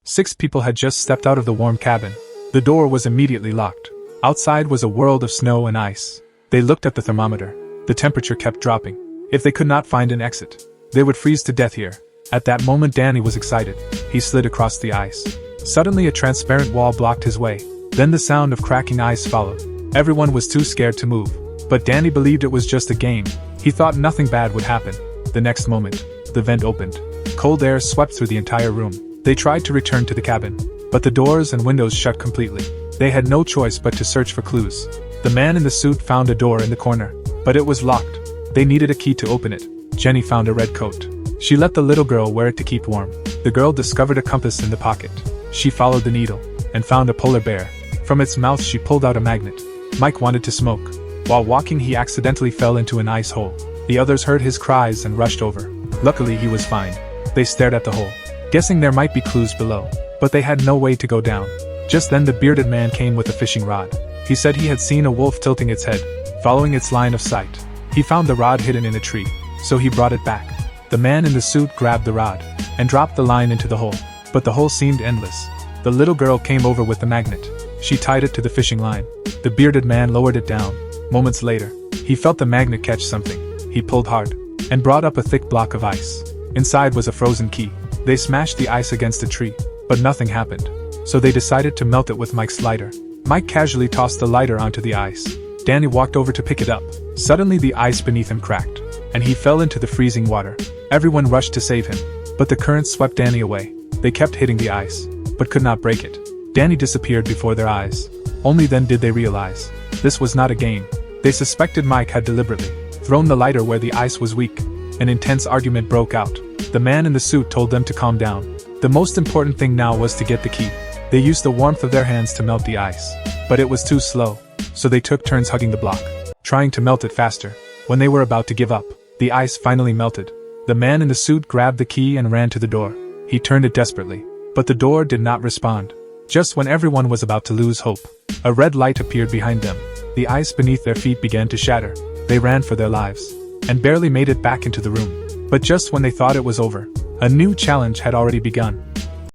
6 people had just stepped out of the warm cabin. The door was immediately locked. Outside was a world of snow and ice. They looked at the thermometer. The temperature kept dropping. If they could not find an exit, they would freeze to death here. At that moment Danny was excited. He slid across the ice. Suddenly a transparent wall blocked his way. Then the sound of cracking ice followed. Everyone was too scared to move. But Danny believed it was just a game. He thought nothing bad would happen. The next moment, the vent opened. Cold air swept through the entire room. They tried to return to the cabin, but the doors and windows shut completely. They had no choice but to search for clues. The man in the suit found a door in the corner, but it was locked. They needed a key to open it. Jenny found a red coat. She let the little girl wear it to keep warm. The girl discovered a compass in the pocket. She followed the needle and found a polar bear. From its mouth she pulled out a magnet. Mike wanted to smoke. While walking he accidentally fell into an ice hole. The others heard his cries and rushed over. Luckily he was fine. They stared at the hole, guessing there might be clues below, but they had no way to go down. Just then the bearded man came with a fishing rod. He said he had seen a wolf tilting its head, following its line of sight. He found the rod hidden in a tree, so he brought it back. The man in the suit grabbed the rod and dropped the line into the hole, but the hole seemed endless. The little girl came over with the magnet. She tied it to the fishing line. The bearded man lowered it down. Moments later, he felt the magnet catch something. He pulled hard and brought up a thick block of ice. Inside was a frozen key. They smashed the ice against a tree, but nothing happened. So they decided to melt it with Mike's lighter. Mike casually tossed the lighter onto the ice. Danny walked over to pick it up. Suddenly the ice beneath him cracked, and he fell into the freezing water. Everyone rushed to save him, but the current swept Danny away. They kept hitting the ice, but could not break it. Danny disappeared before their eyes. Only then did they realize this was not a game. They suspected Mike had deliberately thrown the lighter where the ice was weak. An intense argument broke out. The man in the suit told them to calm down. The most important thing now was to get the key. They used the warmth of their hands to melt the ice, but it was too slow, so they took turns hugging the block, trying to melt it faster. When they were about to give up, the ice finally melted. The man in the suit grabbed the key and ran to the door. He turned it desperately, but the door did not respond. Just when everyone was about to lose hope, a red light appeared behind them. The ice beneath their feet began to shatter. They ran for their lives, and barely made it back into the room. But just when they thought it was over, a new challenge had already begun.